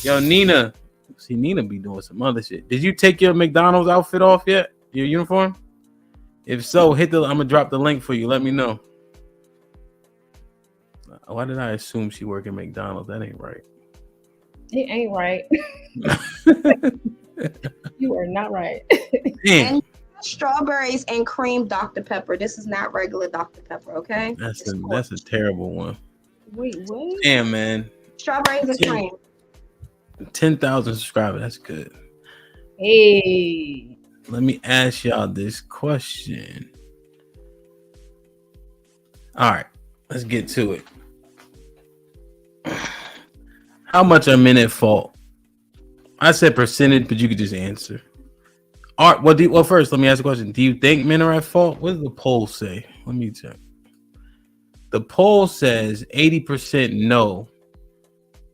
Yo, Nina. See, Nina be doing some other shit. Did you take your McDonald's outfit off yet? Your uniform? If so, I'm gonna drop the link for you. Let me know. Why did I assume she work at McDonald's? That ain't right. It ain't right. You are not right. Damn. And strawberries and cream Dr. Pepper. This is not regular Dr. Pepper, okay? That's a terrible one. Wait, what? Damn, man. Strawberries and cream. 10,000 subscribers. That's good. Hey. Let me ask y'all this question. All right, let's get to it. How much are men at fault? I said percentage, but you could just answer. Well, first, let me ask the question. Do you think men are at fault? What does the poll say? Let me check. The poll says 80% no.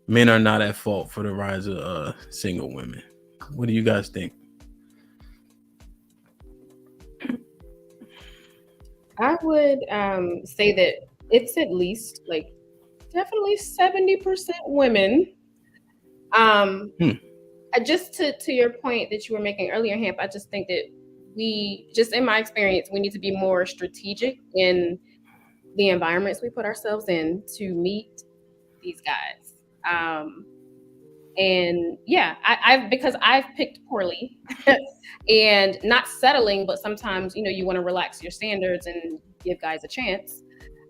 Men are not at fault for the rise of single women. What do you guys think? I would say that it's at least like definitely 70% women. Just to your point that you were making earlier, Hamp, I just think that in my experience, we need to be more strategic in the environments we put ourselves in to meet these guys. And yeah, because I've picked poorly and not settling, but sometimes, you want to relax your standards and give guys a chance.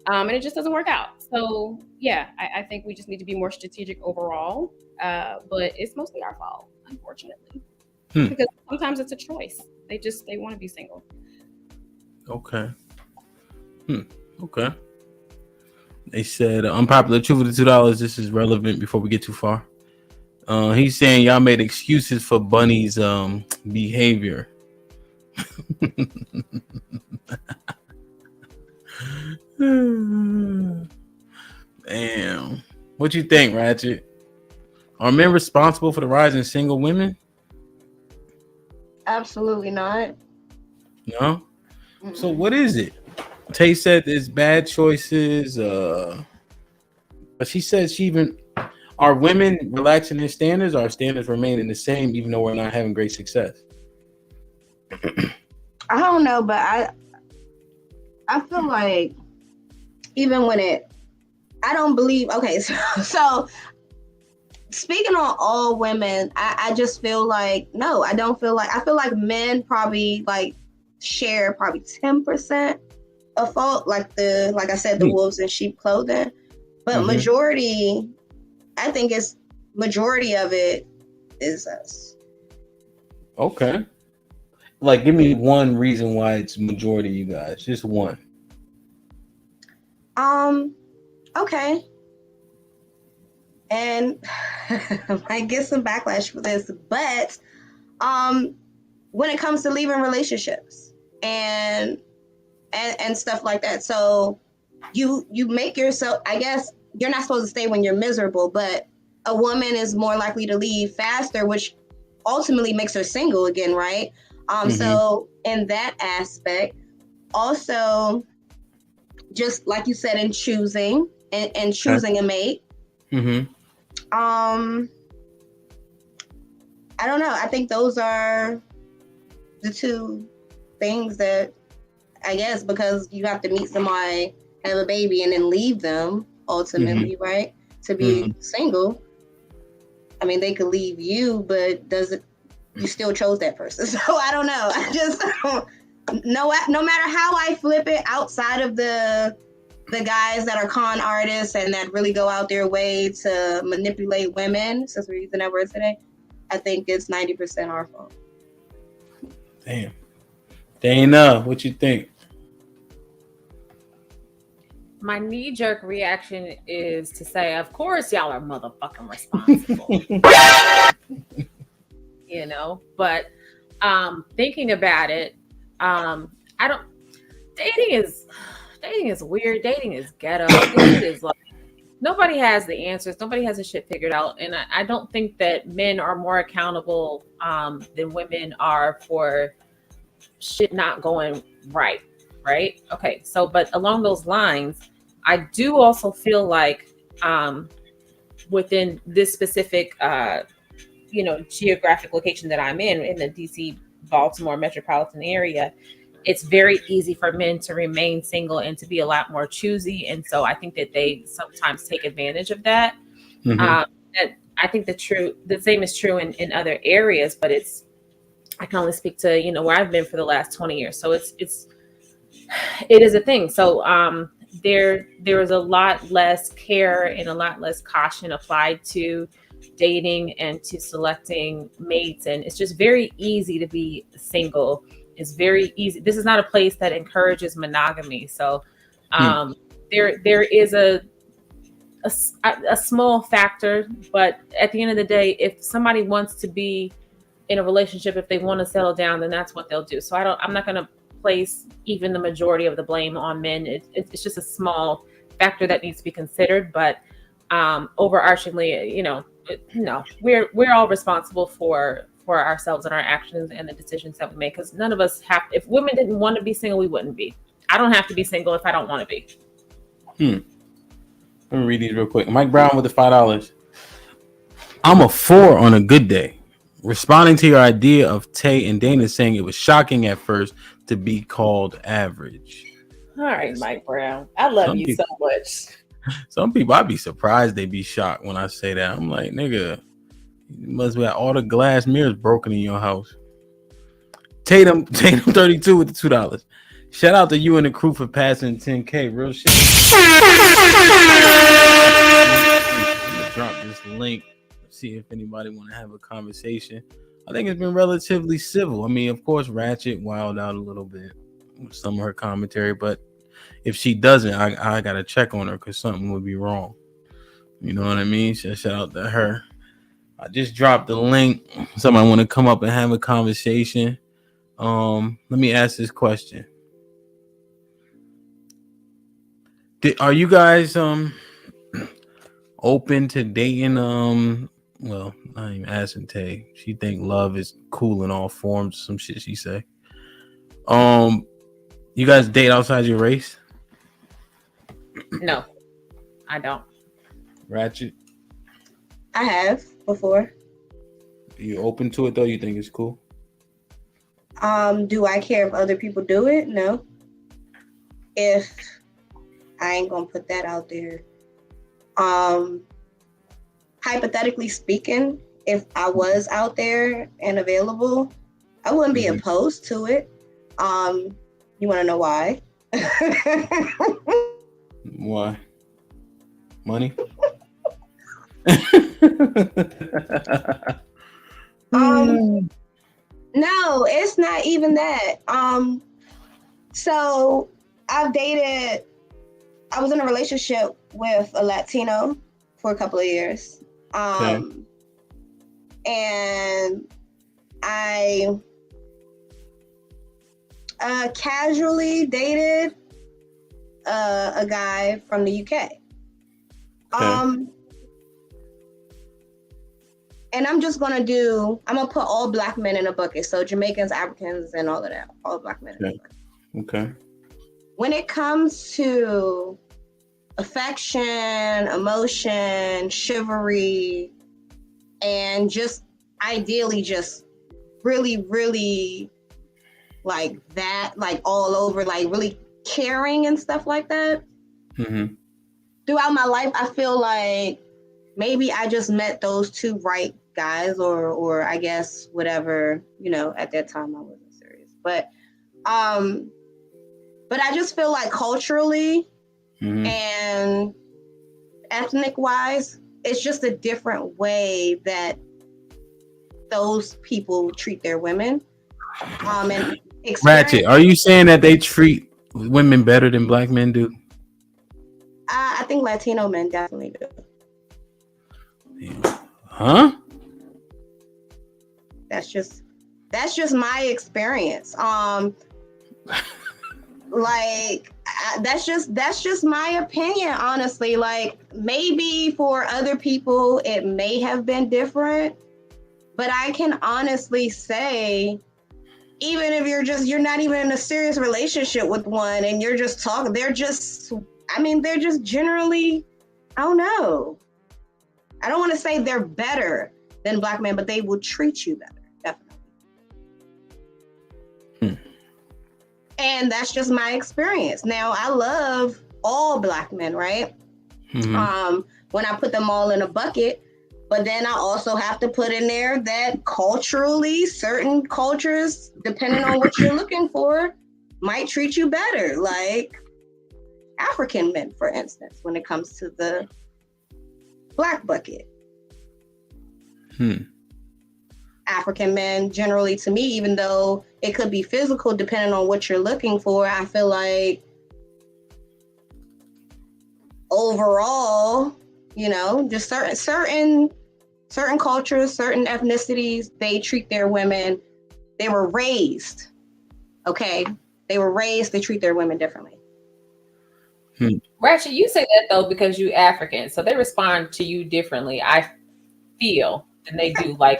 And it just doesn't work out. So yeah, I think we just need to be more strategic overall. But it's mostly our fault, unfortunately, because sometimes it's a choice. They want to be single. Okay. Okay. They said unpopular truth of the $2. This is relevant before we get too far. He's saying y'all made excuses for Bunny's behavior. Damn. What you think, Ratchet? Are men responsible for the rise in single women? Absolutely not. No? So what is it? Tay said it's bad choices. But she says are women relaxing their standards, or are standards remaining the same even though we're not having great success? I don't know, but I feel like even when I don't believe, okay, so speaking on all women, I just feel like, no, I feel like men probably like share probably 10% of fault, like I said, the wolves in sheep clothing, but majority, I think it's majority of it is us. Okay. Like, give me one reason why it's majority of you guys. Just one. Okay. And I might get some backlash for this, but when it comes to leaving relationships and stuff like that, so you make yourself, I guess you're not supposed to stay when you're miserable, but a woman is more likely to leave faster, which ultimately makes her single again, right? So in that aspect, also, just like you said, in choosing and choosing a mate. I don't know. I think those are the two things that, I guess, because you have to meet somebody, have a baby, and then leave them ultimately, right? To be single. I mean, they could leave you, but you still chose that person. So I don't know. I just no matter how I flip it, outside of the guys that are con artists and that really go out their way to manipulate women, since we're using that word today, I think it's 90% our fault. Damn. Dana, what you think? My knee-jerk reaction is to say, of course y'all are motherfucking responsible. But thinking about it, dating is weird. Dating is ghetto. It is like, nobody has the answers. Nobody has the shit figured out. And I don't think that men are more accountable than women are for shit not going right. Right? Okay. So, but along those lines, I do also feel like within this specific, geographic location that I'm in the DC, Baltimore metropolitan area, it's very easy for men to remain single and to be a lot more choosy. And so I think that they sometimes take advantage of that. And I think the same is true in other areas, but I can only speak to, where I've been for the last 20 years. So it is a thing. So there is a lot less care and a lot less caution applied to dating and to selecting mates. And it's just very easy to be single. It's very easy. This is not a place that encourages monogamy. So there is a small factor, but at the end of the day, if somebody wants to be in a relationship, if they want to settle down, then that's what they'll do. So I'm not going to place even the majority of the blame on men. It's just a small factor that needs to be considered, but overarchingly, no, we're all responsible for ourselves and our actions and the decisions that we make, because none of us if women didn't want to be single, we wouldn't be. I don't have to be single if I don't want to be. Let me read these real quick. Mike Brown with the $5. I'm a 4 on a good day. Responding to your idea of Tay and Dana saying it was shocking at first to be called average. All right, Mike Brown. I love you so much. Some people, I'd be surprised they be shocked when I say that. I'm like, nigga, you must have all the glass mirrors broken in your house. Tatum 32 with the $2. Shout out to you and the crew for passing 10K. Real shit. I'm gonna drop this link. See if anybody want to have a conversation. I think it's been relatively civil. I mean, of course, Ratchet wilded out a little bit with some of her commentary, but if she doesn't, I gotta check on her because something would be wrong. You know what I mean? So shout out to her. I just dropped the link. Somebody want to come up and have a conversation. Let me ask this question. Are you guys open to dating? Well, I ain't even asking Tay. She think love is cool in all forms. Some shit she say. You guys date outside your race? No, I don't. Ratchet? I have before. You open to it though? You think it's cool? Do I care if other people do it? No. If I ain't gonna put that out there. Hypothetically speaking, if I was out there and available, I wouldn't be opposed to it. You want to know why? Why? Money? No, it's not even that. So I was in a relationship with a Latino for a couple of years. And I casually dated a guy from the UK. And I'm gonna put all black men in a bucket. So Jamaicans, Africans, and all of that, all black men in a bucket. Okay. When it comes to affection, emotion, chivalry, and just ideally just really, really like that, like all over, like really caring and stuff like that. Throughout my life, I feel like maybe I just met those two right guys, or I guess whatever, at that time I wasn't serious. But I just feel like culturally and ethnic wise, it's just a different way that those people treat their women. And Ratchet, are you saying that they treat women better than black men do? I think Latino men definitely do. Yeah. Huh? That's just my experience. That's just my opinion, honestly. Like, maybe for other people it may have been different, but I can honestly say, even if you're not even in a serious relationship with one and you're just talking, they're just generally, I don't know. I don't want to say they're better than Black men, but they will treat you better, definitely. And that's just my experience. Now, I love all Black men, right? When I put them all in a bucket, but then I also have to put in there that culturally, certain cultures, depending on what you're looking for, might treat you better. Like African men, for instance, when it comes to the Black bucket. African men, generally to me, even though it could be physical, depending on what you're looking for, I feel like overall, you know, just certain cultures, certain ethnicities, they treat their women, they were raised, okay? They were raised to treat their women differently. Ratchet, you say that though because you African, so they respond to you differently, I feel, than they do like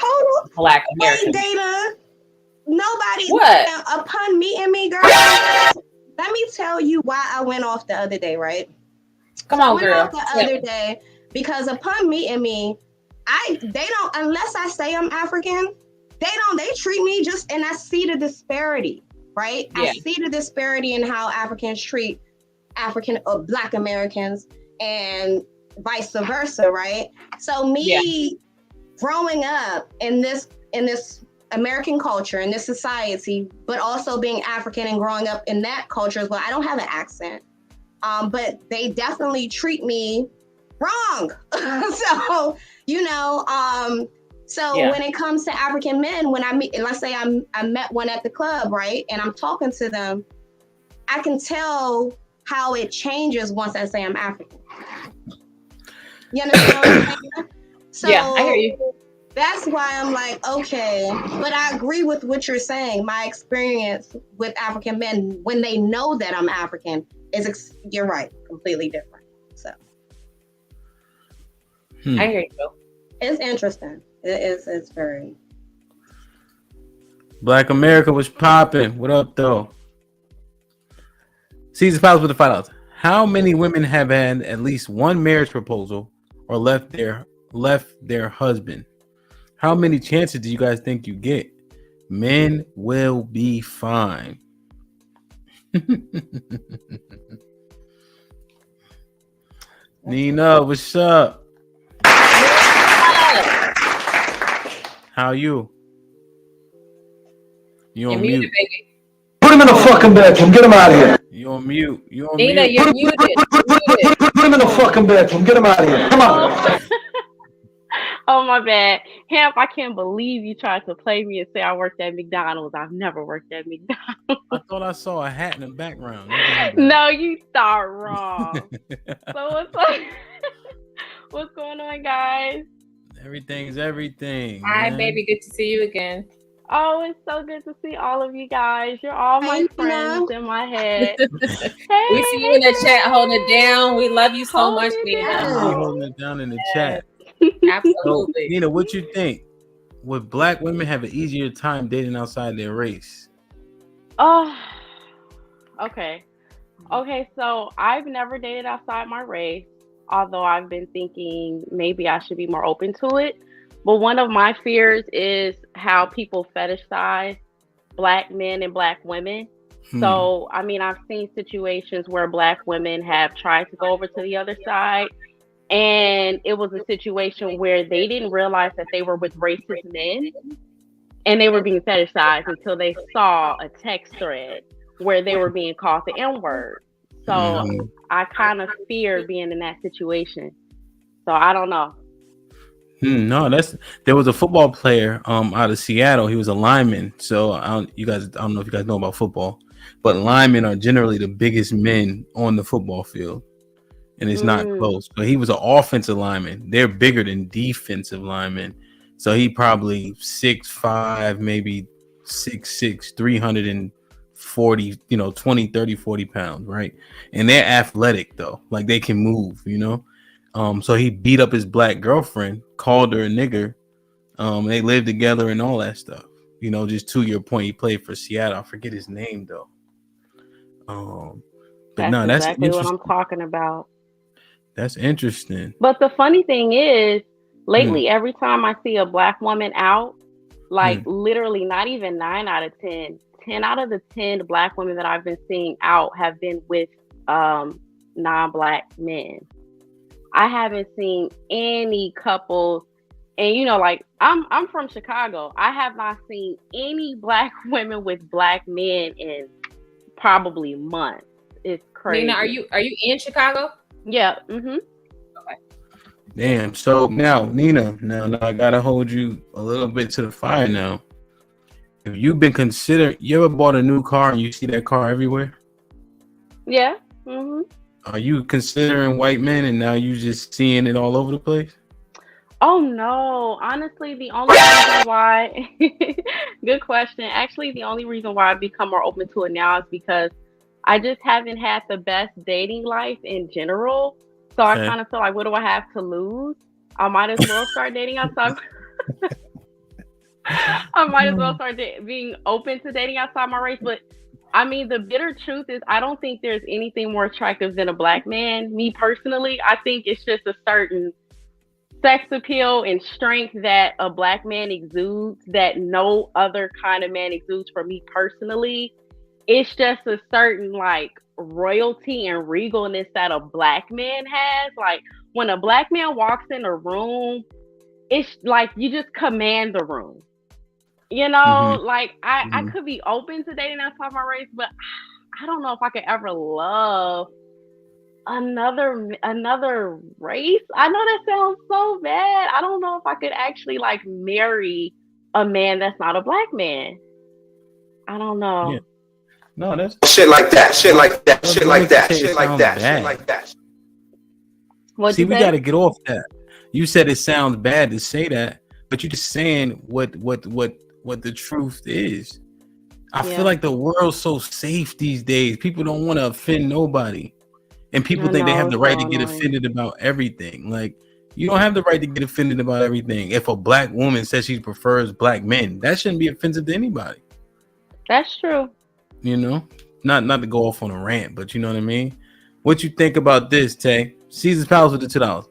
Black American. Hey, Data, nobody, upon meeting me, girl, let me tell you why I went off the other day, right? Come on, girl. The other day, because upon meeting me, they don't, unless I say I'm African, they treat me just, and I see the disparity, right? Yeah. I see the disparity in how Africans treat African or Black Americans and vice versa, right? So me growing up in this American culture, in this society, but also being African and growing up in that culture as well, I don't have an accent. But they definitely treat me wrong. So, you know, when it comes to African men, when I meet, let's say I met one at the club, right? And I'm talking to them, I can tell how it changes once I say I'm African. You understand what I'm saying? So, yeah, I hear you. That's why I'm like, okay, but I agree with what you're saying. My experience with African men, when they know that I'm African, you're right, completely different. So I hear you. It's interesting. It's very. Black America was popping. What up, though? Caesar Palace with the $5. How many women have had at least one marriage proposal or left their husband? How many chances do you guys think you get? Men will be fine. Nina, what's up? How you? You on mute? Baby. Put him in the fucking bedroom. Get him out of here. You on mute? You on Nina, mute? you're muted. Put him in the fucking bedroom. Get him out of here. Come on. Oh, my bad. Hemp, I can't believe you tried to play me and say I worked at McDonald's. I've never worked at McDonald's. I thought I saw a hat in the background. No, you thought wrong. So what's going on, guys? Everything's everything. Hi, baby. Good to see you again. Oh, it's so good to see all of you guys. You're all my friends in my head. We see you in the chat holding it down. We love you so much, Nina. Holding it down in the chat. Absolutely. So, Nina, what you think? Would Black women have an easier time dating outside their race? Oh, okay. So I've never dated outside my race, although I've been thinking maybe I should be more open to it. But one of my fears is how people fetishize Black men and Black women. So, I mean, I've seen situations where Black women have tried to go over to the other side. And it was a situation where they didn't realize that they were with racist men and they were being fetishized until they saw a text thread where they were being called the N-word. So I kind of fear being in that situation. So I don't know. No, there was a football player out of Seattle. He was a lineman. So I don't know if you guys know about football, but linemen are generally the biggest men on the football field. And it's not close. But he was an offensive lineman. They're bigger than defensive linemen. So he probably 6'5", maybe 6'6", 340, 20, 30, 40 pounds, right? And they're athletic though. Like they can move, So he beat up his Black girlfriend, called her a nigger. They lived together and all that stuff. Just to your point, he played for Seattle. I forget his name though. That's exactly what I'm talking about. That's interesting. But the funny thing is, Lately, every time I see a black woman out, like Mm. literally not even 9 out of 10, 10 out of the 10 black women that I've been seeing out have been with non-black men. I haven't seen any couples, and like I'm from Chicago. I have not seen any black women with black men in probably months. It's crazy. Nina, are you in Chicago? Yeah. Mm-hmm. Damn. So now, Nina, now I gotta hold you a little bit to the fire now. Have you been considered? You ever bought a new car and you see that car everywhere? Yeah. Mm-hmm. Are you considering white men and now you just seeing it all over the place? Oh no, honestly, the only reason why, good question. Actually, the only reason why I've become more open to it now is because I just haven't had the best dating life in general. So I Okay. kind of feel like, what do I have to lose? I might as well start dating outside. I might as well start being open to dating outside my race. But I mean, the bitter truth is, I don't think there's anything more attractive than a black man. Me personally, I think it's just a certain sex appeal and strength that a black man exudes that no other kind of man exudes. For me personally, it's just a certain like royalty and regalness that a black man has. Like when a black man walks in a room, it's like you just command the room. Like I could be open to dating outside my race, but I don't know if I could ever love another race. I know that sounds so bad. I don't know if I could actually like marry a man that's not a black man. I don't know. Yeah. No, that's Shit like that. Shit like that. Shit like that. Say it Shit like sounds that. bad. Shit like that. What'd See, you we say? got to get off that. You said it sounds bad to say that, but you're just saying what the truth is. I Yeah. feel like the world's so safe these days. People don't want to offend nobody, and people I think they know, have the it's right so to get annoying. offended about everything. Like you don't have the right to get offended about everything. If a black woman says she prefers black men, that shouldn't be offensive to anybody. That's true. You know, not to go off on a rant, but you know what I mean. What you think about this, Tay? Caesar's Palace with the $2.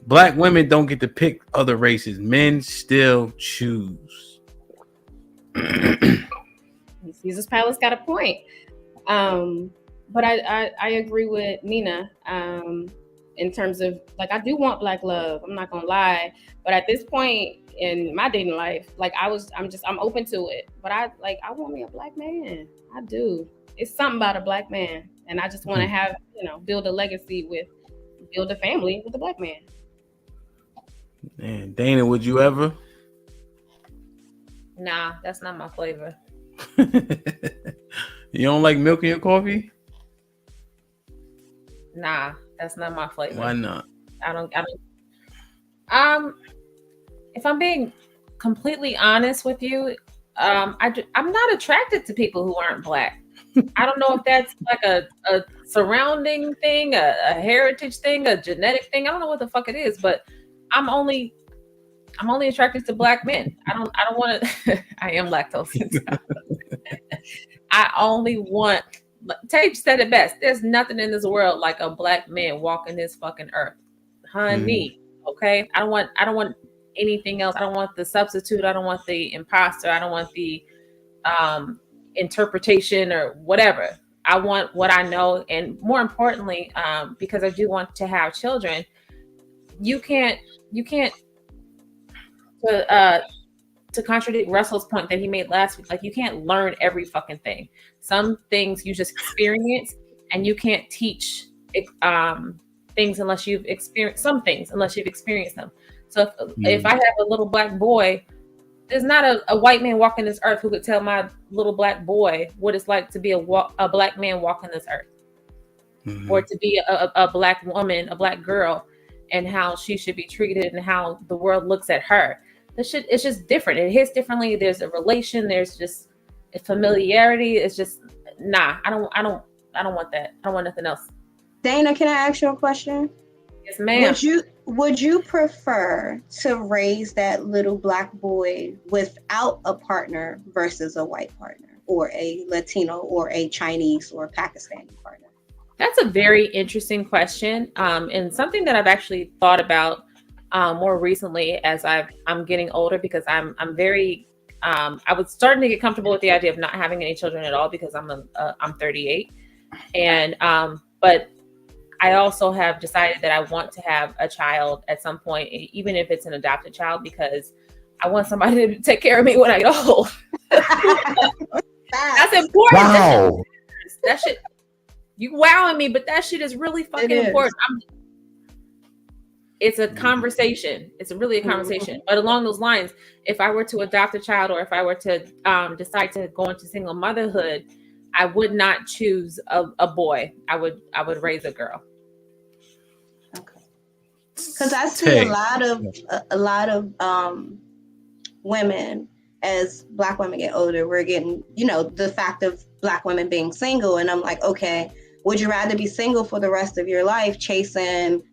Black women don't get to pick other races. Men still choose. Caesar's Palace got a point. But I agree with Nina in terms of like I do want black love. I'm not gonna lie, but at this point in my dating life, like I'm open to it. But I want me a black man. I do. It's something about a black man, and I just want to have build a legacy build a family with a black man. Man, Dana, would you ever? Nah, that's not my flavor. You don't like milk in your coffee? Nah, that's not my flavor. Why not? I don't. If I'm being completely honest with you, I'm not attracted to people who aren't black. I don't know if that's like a surrounding thing, a heritage thing, a genetic thing. I don't know what the fuck it is, but I'm only attracted to black men. I don't want to. I am lactose intolerant. I only want. Tage said it best. There's nothing in this world like a black man walking this fucking earth, honey. Okay, I don't want anything else. I don't want the substitute. I don't want the imposter. I don't want the interpretation or whatever. I want what I know, and more importantly, because I do want to have children. You can't to contradict Russell's point that he made last week, like you can't learn every fucking thing. Some things you just experience, and you can't teach things unless you've experienced some things unless you've experienced them. So if I have a little black boy, there's not a white man walking this earth who could tell my little black boy what it's like to be a black man walking this earth, or to be a black woman, a black girl, and how she should be treated and how the world looks at her. This shit, it's just different. It hits differently. There's a relation. There's just a familiarity. It's just nah. I don't want that. I don't want nothing else. Dana, can I ask you a question? Yes, ma'am. Would you prefer to raise that little black boy without a partner versus a white partner, or a Latino, or a Chinese, or Pakistani partner? That's a very interesting question, and something that I've actually thought about more recently as I'm getting older, because I'm very I was starting to get comfortable with the idea of not having any children at all, because I'm 38, and but I also have decided that I want to have a child at some point, even if it's an adopted child, because I want somebody to take care of me when I get old. That's important. Wow. That shit, you wowing me, but that shit is really fucking important. It's a conversation. It's really a conversation. But along those lines, if I were to adopt a child, or if I were to decide to go into single motherhood, I would not choose a boy. I would raise a girl. Okay. Because I see a lot of women, as Black women get older, we're getting, the fact of Black women being single, and I'm like, okay, would you rather be single for the rest of your life chasing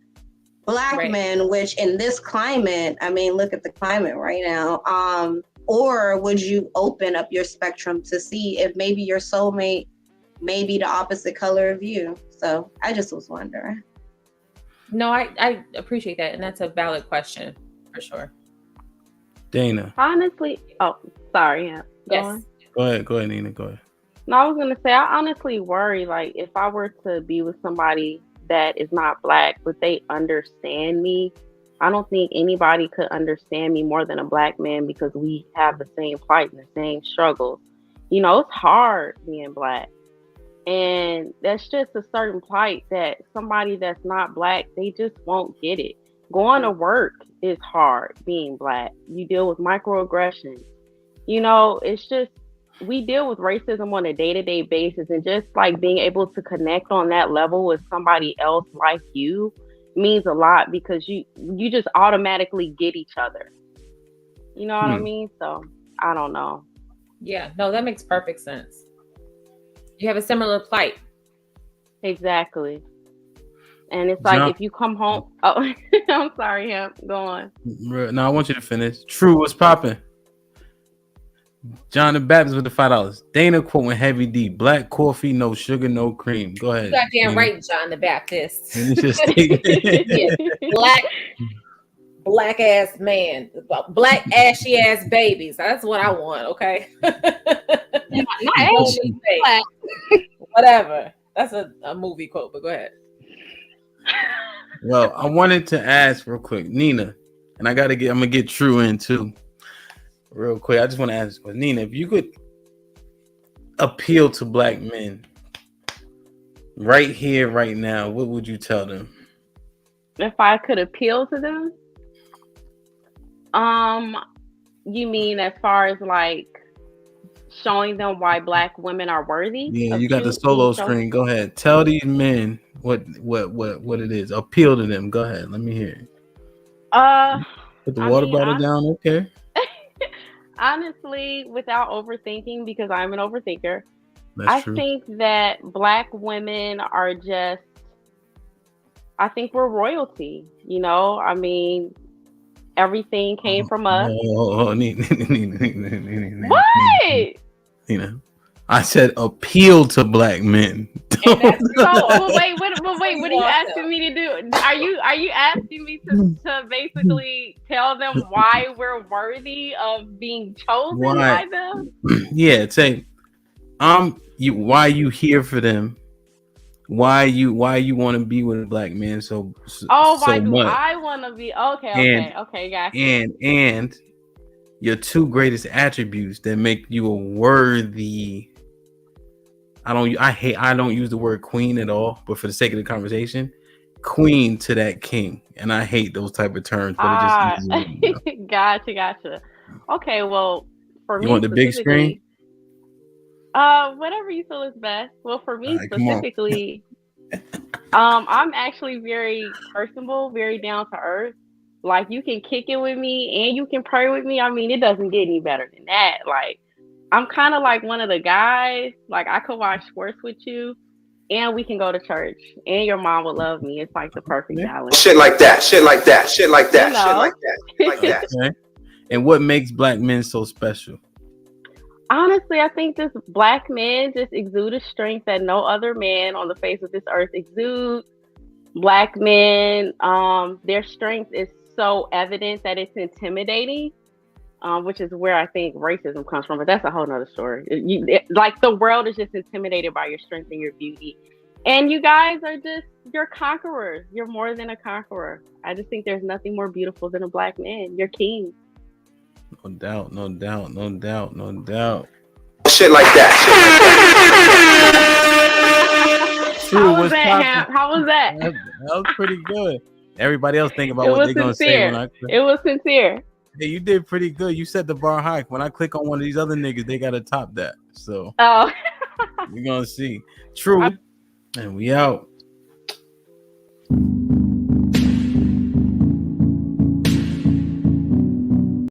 Black men, which in this climate, I mean, look at the climate right now, or would you open up your spectrum to see if maybe your soulmate may be the opposite color of you? So I just was wondering. No, I appreciate that, and that's a valid question for sure. Dana. Honestly, sorry. Yeah. Yes. Go ahead, Nina. Go ahead. No, I was gonna say, I honestly worry, like, if I were to be with somebody that is not Black, would they understand me? I don't think anybody could understand me more than a Black man, because we have the same plight and the same struggles. It's hard being Black. And that's just a certain plight that somebody that's not Black, they just won't get it. Going to work is hard being Black. You deal with microaggressions. It's just, we deal with racism on a day-to-day basis, and just like being able to connect on that level with somebody else like you means a lot, because you just automatically get each other. You know what I mean? So I don't know. Yeah, no, that makes perfect sense. You have a similar plight. Exactly. And it's like, if you come home, I'm sorry, go on. No, I want you to finish. True, what's popping? John the Baptist with the $5. Dana quoting Heavy D. Black coffee, no sugar, no cream. Go ahead. Goddamn right, John the Baptist. Yeah. Black ass man, black ashy ass babies. That's what I want. Okay. Not ashy, black. Whatever. That's a movie quote, but go ahead. Well, I wanted to ask real quick, Nina, and I'm gonna get True in too. Real quick, I just want to ask, Nina, if you could appeal to Black men right here, right now, what would you tell them? If I could appeal to them? You mean as far as like showing them why Black women are worthy? Yeah, you got the solo screen. Go ahead. Tell these men what it is. Appeal to them. Go ahead. Let me hear it. Put the water bottle down. Okay. Honestly, without overthinking, because I'm an overthinker, That's true. think that Black women are just, I think we're royalty. I mean, everything came from us. Nina. What? I said appeal to Black men. Wait, what are you asking me to do? Are you asking me to basically tell them why we're worthy of being chosen by them? Yeah, say why you here for them? Why you want to be with a Black man so why do much? I want to be okay, gotcha. And your two greatest attributes that make you a worthy. I don't use the word queen at all, but for the sake of the conversation, queen to that king, and I hate those type of terms. But it just gotcha. Okay, well, for me, you want the big screen? Whatever you feel is best. Well, for me specifically, I'm actually very personable, very down to earth. Like, you can kick it with me and you can pray with me. I mean, it doesn't get any better than that. Like, I'm kind of like one of the guys. Like, I could watch sports with you, and we can go to church, and your mom would love me. It's like the perfect balance. Shit like that. Okay. And what makes Black men so special? Honestly, I think just Black men just exude a strength that no other man on the face of this earth exudes. Black men, their strength is so evident that it's intimidating, which is where I think racism comes from. But that's a whole nother story. Like the world is just intimidated by your strength and your beauty. And you guys are just, you're conquerors. You're more than a conqueror. I just think there's nothing more beautiful than a black man. You're king. No doubt, no doubt, no doubt, no doubt. Shit like that. True. How was that, Hamp? How was that? That was pretty good. Everybody else think about It what was they're gonna say when I click. It was sincere. Hey, you did pretty good. You set the bar high. When I click on one of these other niggas, they gotta top that. So Oh. we're gonna see. True. And we out.